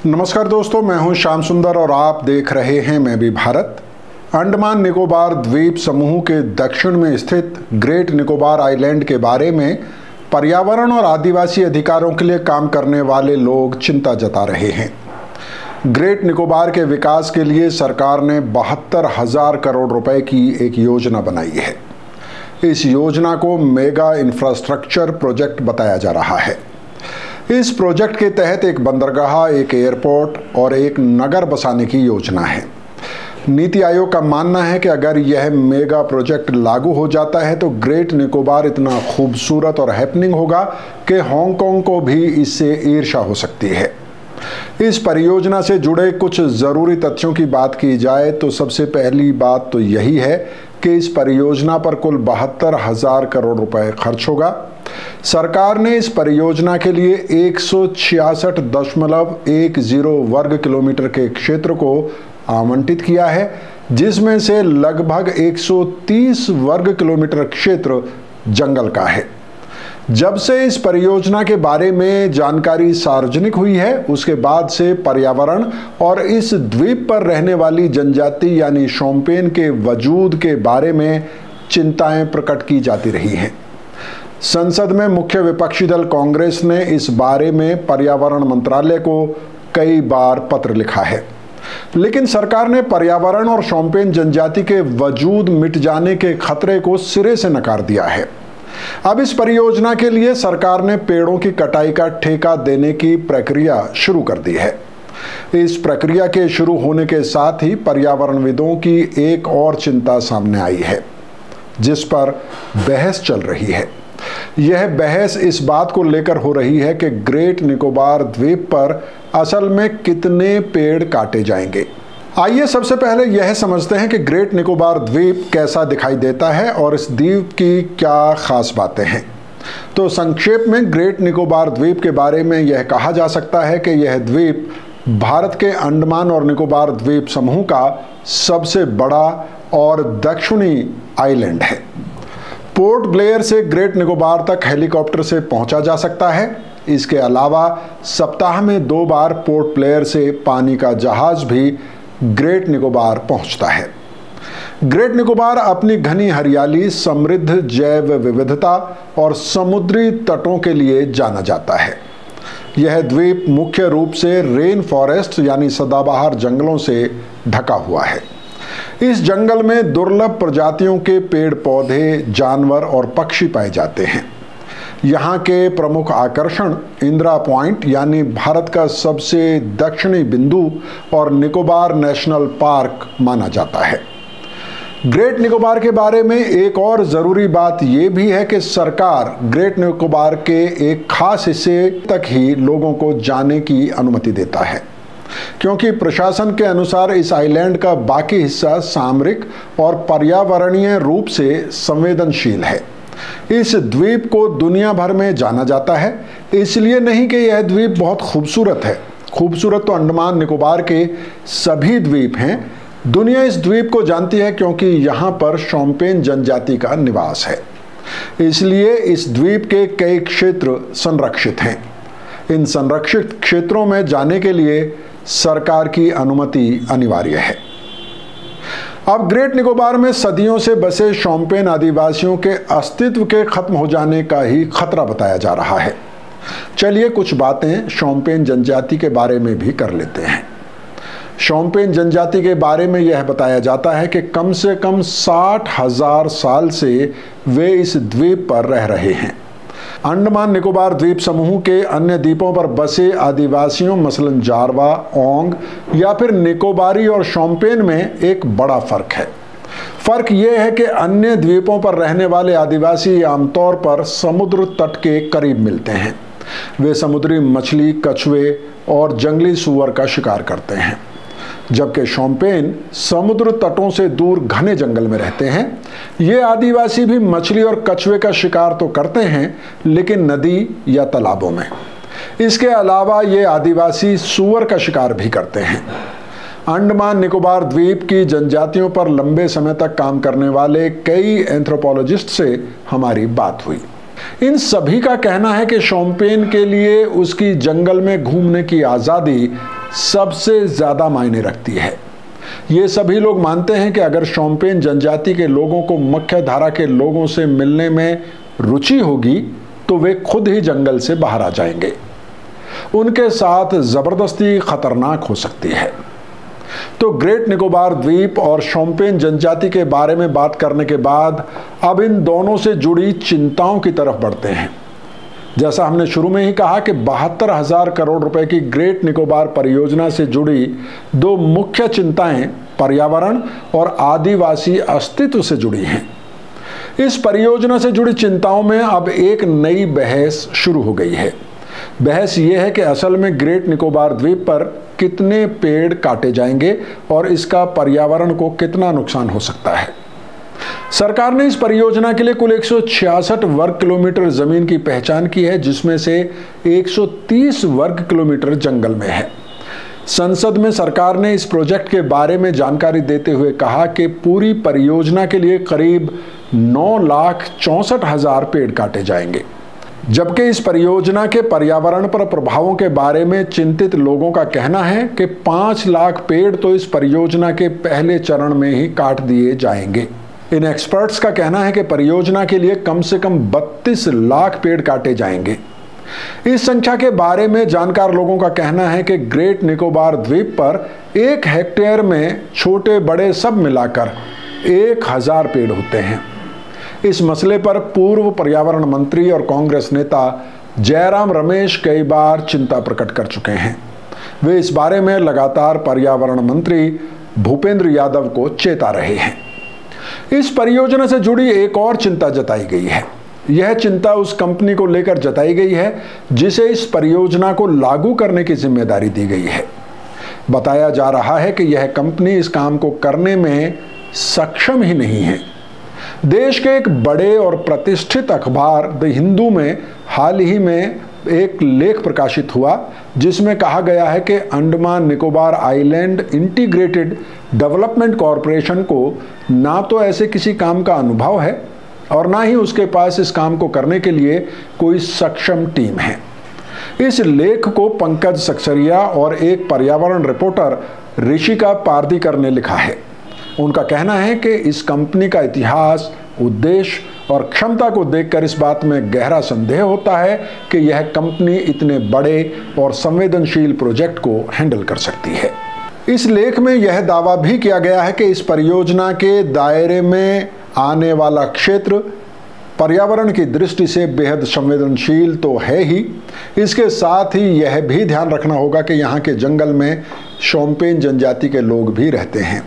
नमस्कार दोस्तों, मैं हूं श्याम सुंदर और आप देख रहे हैं मैं भी भारत। अंडमान निकोबार द्वीप समूह के दक्षिण में स्थित ग्रेट निकोबार आइलैंड के बारे में पर्यावरण और आदिवासी अधिकारों के लिए काम करने वाले लोग चिंता जता रहे हैं। ग्रेट निकोबार के विकास के लिए सरकार ने 72,000 करोड़ रुपए की एक योजना बनाई है। इस योजना को मेगा इंफ्रास्ट्रक्चर प्रोजेक्ट बताया जा रहा है। इस प्रोजेक्ट के तहत एक बंदरगाह, एक एयरपोर्ट और एक नगर बसाने की योजना है। नीति आयोग का मानना है कि अगर यह मेगा प्रोजेक्ट लागू हो जाता है तो ग्रेट निकोबार इतना खूबसूरत और हैपनिंग होगा कि हांगकांग को भी इससे ईर्ष्या हो सकती है। इस परियोजना से जुड़े कुछ ज़रूरी तथ्यों की बात की जाए तो सबसे पहली बात तो यही है कि इस परियोजना पर कुल 72,000 करोड़ रुपए खर्च होगा। सरकार ने इस परियोजना के लिए 166.10 वर्ग किलोमीटर के क्षेत्र को आवंटित किया है, जिसमें से लगभग 130 वर्ग किलोमीटर क्षेत्र जंगल का है। जब से इस परियोजना के बारे में जानकारी सार्वजनिक हुई है, उसके बाद से पर्यावरण और इस द्वीप पर रहने वाली जनजाति यानी शोम्पेन के वजूद के बारे में चिंताएं प्रकट की जाती रही हैं। संसद में मुख्य विपक्षी दल कांग्रेस ने इस बारे में पर्यावरण मंत्रालय को कई बार पत्र लिखा है, लेकिन सरकार ने पर्यावरण और शोम्पेन जनजाति के वजूद मिट जाने के खतरे को सिरे से नकार दिया है। अब इस परियोजना के लिए सरकार ने पेड़ों की कटाई का ठेका देने की प्रक्रिया शुरू कर दी है। इस प्रक्रिया के शुरू होने के साथ ही पर्यावरणविदों की एक और चिंता सामने आई है, जिस पर बहस चल रही है। यह बहस इस बात को लेकर हो रही है कि ग्रेट निकोबार द्वीप पर असल में कितने पेड़ काटे जाएंगे। आइए सबसे पहले यह समझते हैं कि ग्रेट निकोबार द्वीप कैसा दिखाई देता है और इस द्वीप की क्या खास बातें हैं। तो संक्षेप में ग्रेट निकोबार द्वीप के बारे में यह कहा जा सकता है कि यह द्वीप भारत के अंडमान और निकोबार द्वीप समूह का सबसे बड़ा और दक्षिणी आइलैंड है। पोर्ट ब्लेयर से ग्रेट निकोबार तक हेलीकॉप्टर से पहुंचा जा सकता है। इसके अलावा सप्ताह में 2 बार पोर्ट ब्लेयर से पानी का जहाज भी ग्रेट निकोबार पहुंचता है। ग्रेट निकोबार अपनी घनी हरियाली, समृद्ध जैव विविधता और समुद्री तटों के लिए जाना जाता है। यह द्वीप मुख्य रूप से रेन फॉरेस्ट यानी सदाबहार जंगलों से ढका हुआ है। इस जंगल में दुर्लभ प्रजातियों के पेड़ पौधे, जानवर और पक्षी पाए जाते हैं। यहाँ के प्रमुख आकर्षण इंदिरा पॉइंट यानी भारत का सबसे दक्षिणी बिंदु और निकोबार नेशनल पार्क माना जाता है। ग्रेट निकोबार के बारे में एक और ज़रूरी बात यह भी है कि सरकार ग्रेट निकोबार के एक खास हिस्से तक ही लोगों को जाने की अनुमति देता है, क्योंकि प्रशासन के अनुसार इस आइलैंड का बाकी हिस्सा सामरिक और पर्यावरणीय रूप से संवेदनशील है। इस द्वीप को दुनिया भर में जाना जाता है, इसलिए नहीं कि यह द्वीप बहुत खूबसूरत है। खूबसूरत तो अंडमान निकोबार के सभी द्वीप हैं। दुनिया इस द्वीप को जानती है क्योंकि यहाँ पर शोम्पेन जनजाति का निवास है। इसलिए इस द्वीप के कई क्षेत्र संरक्षित हैं। इन संरक्षित क्षेत्रों में जाने के लिए सरकार की अनुमति अनिवार्य है। अब ग्रेट निकोबार में सदियों से बसे शोम्पेन आदिवासियों के अस्तित्व के खत्म हो जाने का ही खतरा बताया जा रहा है। चलिए कुछ बातें शोम्पेन जनजाति के बारे में भी कर लेते हैं। शोम्पेन जनजाति के बारे में यह बताया जाता है कि कम से कम 60,000 साल से वे इस द्वीप पर रह रहे हैं। अंडमान निकोबार द्वीप समूह के अन्य द्वीपों पर बसे आदिवासियों मसलन जारवा, ओंग या फिर निकोबारी और शोम्पेन में एक बड़ा फर्क है। फर्क यह है कि अन्य द्वीपों पर रहने वाले आदिवासी आमतौर पर समुद्र तट के करीब मिलते हैं। वे समुद्री मछली, कछुए और जंगली सूअर का शिकार करते हैं, जबकि शोम्पेन समुद्र तटों से दूर घने जंगल में रहते हैं। ये आदिवासी भी मछली और कछुए का शिकार तो करते हैं, लेकिन नदी या तालाबों में। इसके अलावा ये आदिवासी सूअर का शिकार भी करते हैं। अंडमान निकोबार द्वीप की जनजातियों पर लंबे समय तक काम करने वाले कई एंथ्रोपोलॉजिस्ट से हमारी बात हुई। इन सभी का कहना है कि शोम्पेन के लिए उसकी जंगल में घूमने की आज़ादी सबसे ज़्यादा मायने रखती है। ये सभी लोग मानते हैं कि अगर शोम्पेन जनजाति के लोगों को मुख्य धारा के लोगों से मिलने में रुचि होगी तो वे खुद ही जंगल से बाहर आ जाएंगे। उनके साथ ज़बरदस्ती खतरनाक हो सकती है। तो ग्रेट निकोबार द्वीप और शोम्पेन जनजाति के बारे में बात करने के बाद अब इन दोनों से जुड़ी चिंताओं की तरफ बढ़ते हैं। जैसा हमने शुरू में ही कहा कि 72,000 करोड़ रुपए की ग्रेट निकोबार परियोजना से जुड़ी दो मुख्य चिंताएं पर्यावरण और आदिवासी अस्तित्व से जुड़ी हैं। इस परियोजना से जुड़ी चिंताओं में अब एक नई बहस शुरू हो गई है। बहस यह है कि असल में ग्रेट निकोबार द्वीप पर कितने पेड़ काटे जाएंगे और इसका पर्यावरण को कितना नुकसान हो सकता है। सरकार ने इस परियोजना के लिए कुल 166 वर्ग किलोमीटर जमीन की पहचान की है, जिसमें से 130 वर्ग किलोमीटर जंगल में है। संसद में सरकार ने इस प्रोजेक्ट के बारे में जानकारी देते हुए कहा कि पूरी परियोजना के लिए करीब 9,64,000 पेड़ काटे जाएंगे, जबकि इस परियोजना के पर्यावरण पर प्रभावों के बारे में चिंतित लोगों का कहना है कि 5 लाख पेड़ तो इस परियोजना के पहले चरण में ही काट दिए जाएंगे। इन एक्सपर्ट्स का कहना है कि परियोजना के लिए कम से कम 32 लाख पेड़ काटे जाएंगे। इस संख्या के बारे में जानकार लोगों का कहना है कि ग्रेट निकोबार द्वीप पर 1 हेक्टेयर में छोटे बड़े सब मिलाकर 1000 पेड़ होते हैं। इस मसले पर पूर्व पर्यावरण मंत्री और कांग्रेस नेता जयराम रमेश कई बार चिंता प्रकट कर चुके हैं। वे इस बारे में लगातार पर्यावरण मंत्री भूपेंद्र यादव को चेता रहे हैं। इस परियोजना से जुड़ी एक और चिंता जताई गई है। यह चिंता उस कंपनी को लेकर जताई गई है जिसे इस परियोजना को लागू करने की जिम्मेदारी दी गई है। बताया जा रहा है कि यह कंपनी इस काम को करने में सक्षम ही नहीं है। देश के एक बड़े और प्रतिष्ठित अखबार द हिंदू में हाल ही में एक लेख प्रकाशित हुआ जिसमें कहा गया है कि Andaman Nicobar island integrated development corporation को ना तो ऐसे किसी काम का अनुभव है और ना ही उसके पास इस काम को करने के लिए कोई सक्षम टीम है। इस लेख को पंकज सक्सेरिया और एक पर्यावरण रिपोर्टर ऋषिका पारदीकर ने लिखा है। उनका कहना है कि इस कंपनी का इतिहास, उद्देश्य और क्षमता को देखकर इस बात में गहरा संदेह होता है कि यह कंपनी इतने बड़े और संवेदनशील प्रोजेक्ट को हैंडल कर सकती है। इस लेख में यह दावा भी किया गया है कि इस परियोजना के दायरे में आने वाला क्षेत्र पर्यावरण की दृष्टि से बेहद संवेदनशील तो है ही, इसके साथ ही यह भी ध्यान रखना होगा कि यहाँ के जंगल में शोम्पेन जनजाति के लोग भी रहते हैं।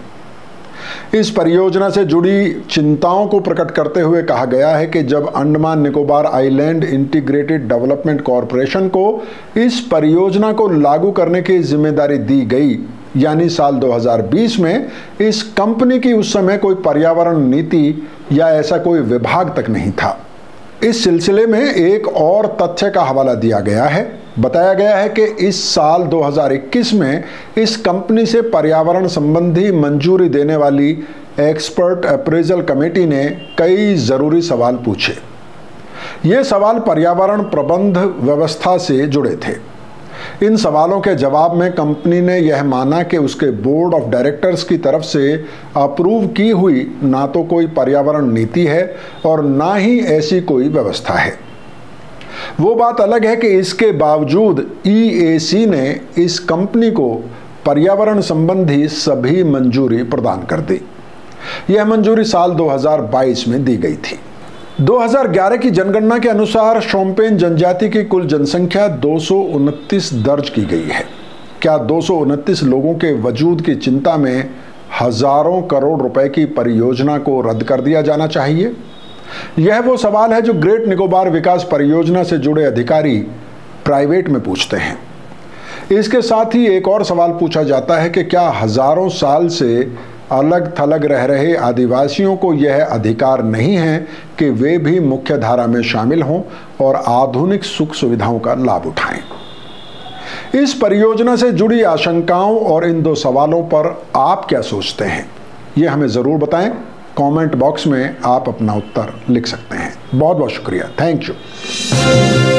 इस परियोजना से जुड़ी चिंताओं को प्रकट करते हुए कहा गया है कि जब Andaman Nicobar island integrated development corporation को इस परियोजना को लागू करने की जिम्मेदारी दी गई, यानी साल 2020 में, इस कंपनी की उस समय कोई पर्यावरण नीति या ऐसा कोई विभाग तक नहीं था। इस सिलसिले में एक और तथ्य का हवाला दिया गया है। बताया गया है कि इस साल 2021 में इस कंपनी से पर्यावरण संबंधी मंजूरी देने वाली एक्सपर्ट अप्रेजल कमेटी ने कई ज़रूरी सवाल पूछे। ये सवाल पर्यावरण प्रबंध व्यवस्था से जुड़े थे। इन सवालों के जवाब में कंपनी ने यह माना कि उसके बोर्ड ऑफ डायरेक्टर्स की तरफ से अप्रूव की हुई ना तो कोई पर्यावरण नीति है और ना ही ऐसी कोई व्यवस्था है। वो बात अलग है कि इसके बावजूद EAC ने इस कंपनी को पर्यावरण संबंधी सभी मंजूरी प्रदान कर दी। यह मंजूरी साल 2022 में दी गई थी। 2011 की जनगणना के अनुसार शोम्पेन जनजाति की कुल जनसंख्या 229 दर्ज की गई है। क्या 229 लोगों के वजूद की चिंता में हजारों करोड़ रुपए की परियोजना को रद्द कर दिया जाना चाहिए? यह वो सवाल है जो ग्रेट निकोबार विकास परियोजना से जुड़े अधिकारी प्राइवेट में पूछते हैं। इसके साथ ही एक और सवाल पूछा जाता है कि क्या हजारों साल से अलग थलग रह रहे आदिवासियों को यह अधिकार नहीं है कि वे भी मुख्य धारा में शामिल हों और आधुनिक सुख सुविधाओं का लाभ उठाएं? इस परियोजना से जुड़ी आशंकाओं और इन दो सवालों पर आप क्या सोचते हैं, ये हमें ज़रूर बताएं। कमेंट बॉक्स में आप अपना उत्तर लिख सकते हैं। बहुत बहुत शुक्रिया। Thank you.